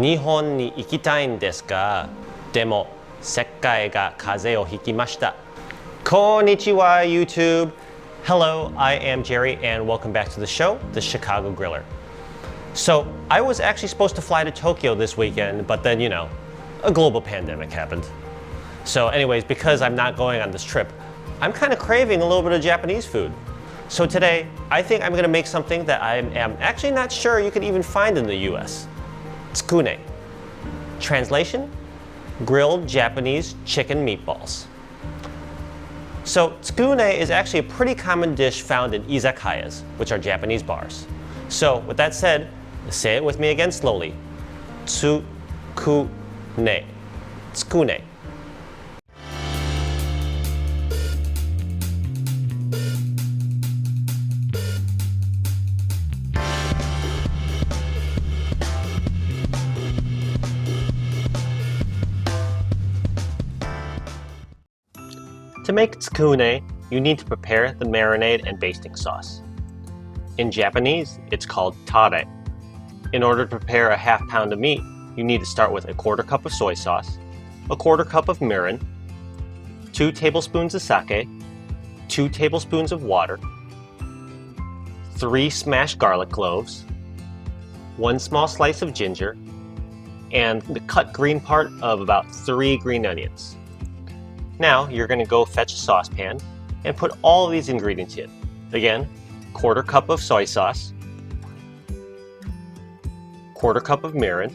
日本に行きたいんですが、でも世界が風邪をひきました。Konnichiwa, YouTube. Hello, I am Jerry, and welcome back to the show, The Chicago Griller. So, I was actually supposed to fly to Tokyo this weekend, but then, a global pandemic happened. So anyways, because I'm not going on this trip, I'm kind of craving a little bit of Japanese food. So today, I think I'm gonna make something that I am actually not sure you can even find in the US. Tsukune. Translation, grilled Japanese chicken meatballs. So tsukune is actually a pretty common dish found in izakayas, which are Japanese bars. So with that said, say it with me again slowly. Tsukune. Tsukune. To make tsukune, you need to prepare the marinade and basting sauce. In Japanese, it's called Tare. In order to prepare a half pound of meat, you need to start with a quarter cup of soy sauce, a quarter cup of mirin, 2 tablespoons of sake, 2 tablespoons of water, 3 smashed garlic cloves, 1 small slice of ginger, and the cut green part of about 3 green onions. Now you're going to go fetch a saucepan and put all of these ingredients in. Again, quarter cup of soy sauce, quarter cup of mirin,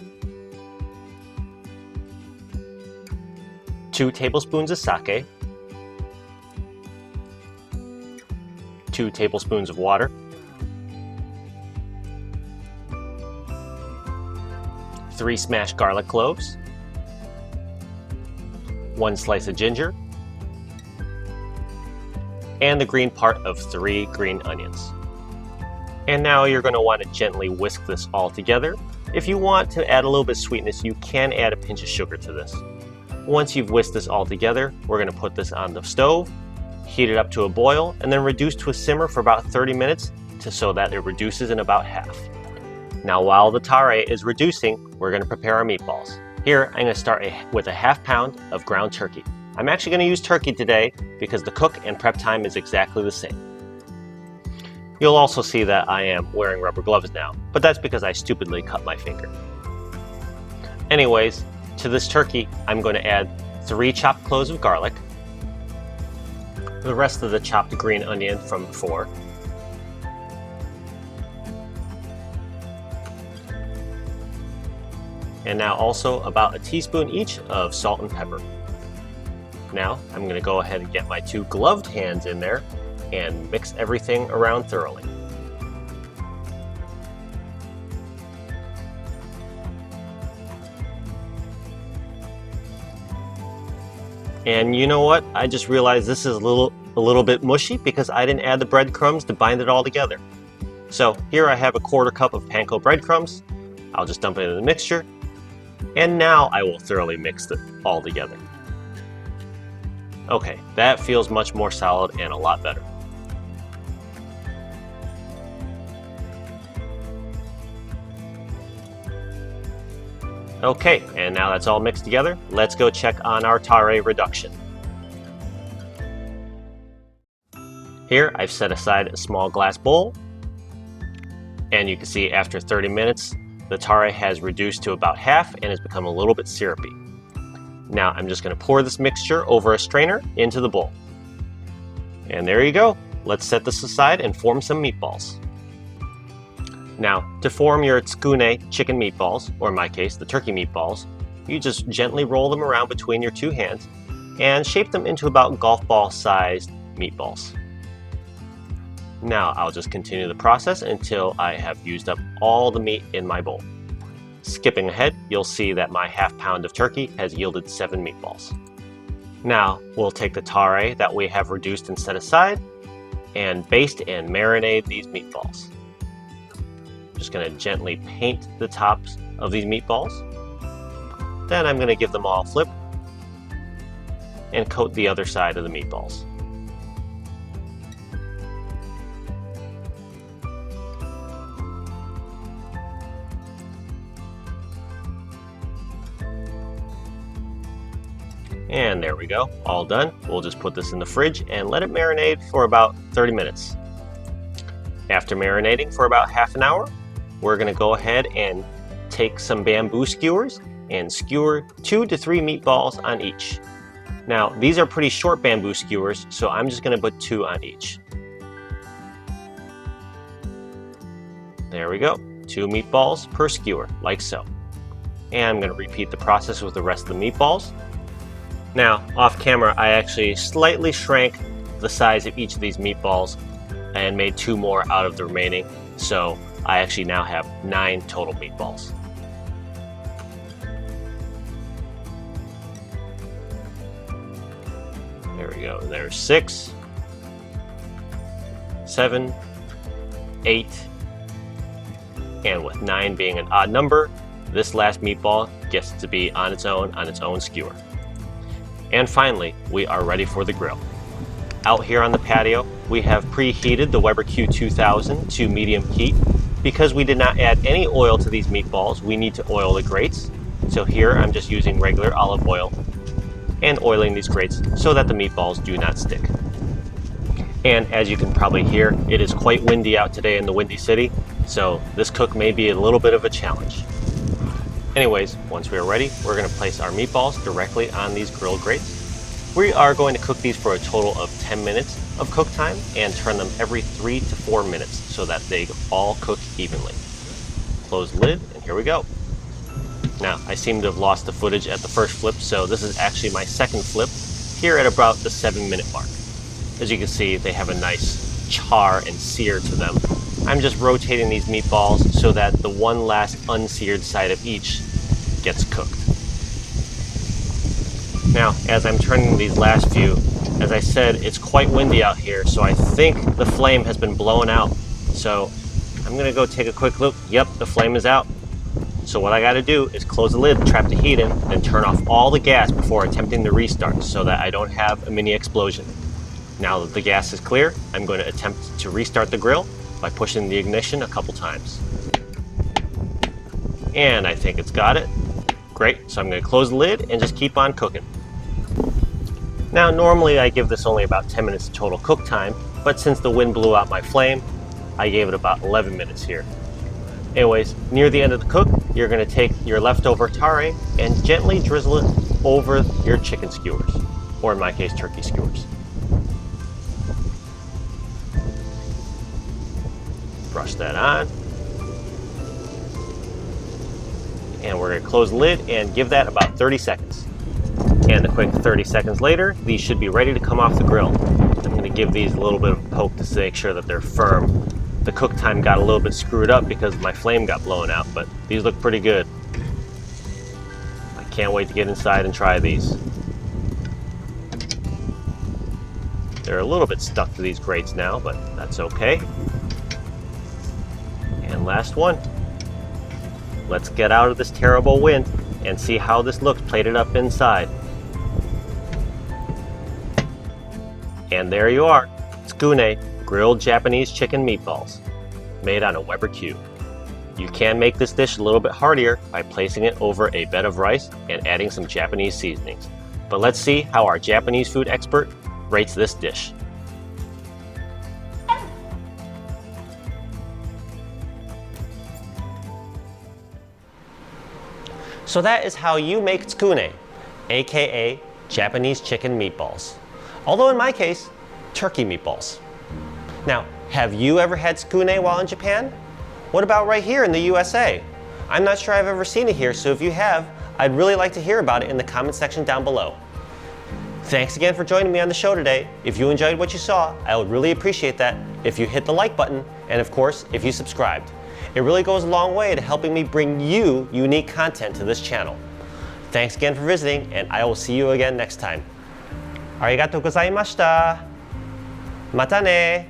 2 tablespoons of sake, 2 tablespoons of water, 3 smashed garlic cloves, 1 slice of ginger, and the green part of 3 green onions. And now you're going to want to gently whisk this all together. If you want to add a little bit of sweetness, you can add a pinch of sugar to this. Once you've whisked this all together, we're going to put this on the stove, heat it up to a boil, and then reduce to a simmer for about 30 minutes so that it reduces in about half. Now while the tare is reducing, we're going to prepare our meatballs. Here, I'm going to start with a half pound of ground turkey. I'm actually going to use turkey today because the cook and prep time is exactly the same. You'll also see that I am wearing rubber gloves now, but that's because I stupidly cut my finger. Anyways, to this turkey, I'm going to add 3 chopped cloves of garlic, the rest of the chopped green onion from before, and now also about a teaspoon each of salt and pepper. Now I'm going to go ahead and get my 2 gloved hands in there and mix everything around thoroughly. And you know what? I just realized this is a little bit mushy because I didn't add the breadcrumbs to bind it all together. So here I have a quarter cup of panko breadcrumbs. I'll just dump it into the mixture. And now I will thoroughly mix it all together. Okay, that feels much more solid and a lot better. Okay, and now that's all mixed together, let's go check on our tare reduction. Here I've set aside a small glass bowl, and you can see after 30 minutes the tare has reduced to about half and has become a little bit syrupy. Now I'm just going to pour this mixture over a strainer into the bowl. And there you go. Let's set this aside and form some meatballs. Now, to form your tsukune chicken meatballs, or in my case, the turkey meatballs, you just gently roll them around between your 2 hands and shape them into about golf ball sized meatballs. Now I'll just continue the process until I have used up all the meat in my bowl. Skipping ahead, you'll see that my half pound of turkey has yielded 7 meatballs. Now we'll take the tare that we have reduced and set aside and baste and marinate these meatballs. Just going to gently paint the tops of these meatballs. Then I'm going to give them all a flip and coat the other side of the meatballs. And there we go, all done. We'll just put this in the fridge and let it marinate for about 30 minutes. After marinating for about half an hour, we're gonna go ahead and take some bamboo skewers and skewer 2 to 3 meatballs on each. Now, these are pretty short bamboo skewers, so I'm just gonna put 2 on each. There we go, 2 meatballs per skewer, like so. And I'm gonna repeat the process with the rest of the meatballs. Now, off camera, I actually slightly shrank the size of each of these meatballs and made 2 more out of the remaining, so I actually now have 9 total meatballs. There we go, there's 6, 7, 8, and with 9 being an odd number, this last meatball gets to be on its own skewer. And finally, we are ready for the grill. Out here on the patio, we have preheated the Weber Q2000 to medium heat. Because we did not add any oil to these meatballs, we need to oil the grates. So here I'm just using regular olive oil and oiling these grates so that the meatballs do not stick. And as you can probably hear, it is quite windy out today in the Windy City, so this cook may be a little bit of a challenge. Anyways, once we are ready, we're going to place our meatballs directly on these grill grates. We are going to cook these for a total of 10 minutes of cook time and turn them every 3 to 4 minutes so that they all cook evenly. Close the lid, and here we go. Now, I seem to have lost the footage at the first flip, so this is actually my second flip here at about the 7-minute mark. As you can see, they have a nice char and sear to them. I'm just rotating these meatballs so that the one last unseared side of each gets cooked. Now, as I'm turning these last few, as I said, it's quite windy out here, so I think the flame has been blown out. So I'm gonna go take a quick look. Yep, the flame is out. So what I gotta do is close the lid, trap the heat in, then turn off all the gas before attempting to restart so that I don't have a mini explosion. Now that the gas is clear, I'm going to attempt to restart the grill by pushing the ignition a couple times. And I think it's got it. Great, so I'm going to close the lid and just keep on cooking. Now normally I give this only about 10 minutes total cook time, but since the wind blew out my flame, I gave it about 11 minutes here. Anyways, near the end of the cook, you're going to take your leftover tare and gently drizzle it over your chicken skewers, or in my case, turkey skewers. Brush that on. And we're going to close the lid and give that about 30 seconds. And a quick 30 seconds later, these should be ready to come off the grill. I'm going to give these a little bit of a poke to make sure that they're firm. The cook time got a little bit screwed up because my flame got blown out, but these look pretty good. I can't wait to get inside and try these. They're a little bit stuck to these grates now, but that's okay. And last one. Let's get out of this terrible wind and see how this looks plated up inside. And there you are, Tsukune grilled Japanese chicken meatballs, made on a Weber Q. You can make this dish a little bit heartier by placing it over a bed of rice and adding some Japanese seasonings. But let's see how our Japanese food expert rates this dish. So that is how you make tsukune, aka Japanese chicken meatballs. Although in my case, turkey meatballs. Now, have you ever had tsukune while in Japan? What about right here in the USA? I'm not sure I've ever seen it here, so if you have, I'd really like to hear about it in the comment section down below. Thanks again for joining me on the show today. If you enjoyed what you saw, I would really appreciate that if you hit the like button, and of course, if you subscribed. It really goes a long way to helping me bring you unique content to this channel. Thanks again for visiting, and I will see you again next time. Arigatou gozaimashita. Mata ne.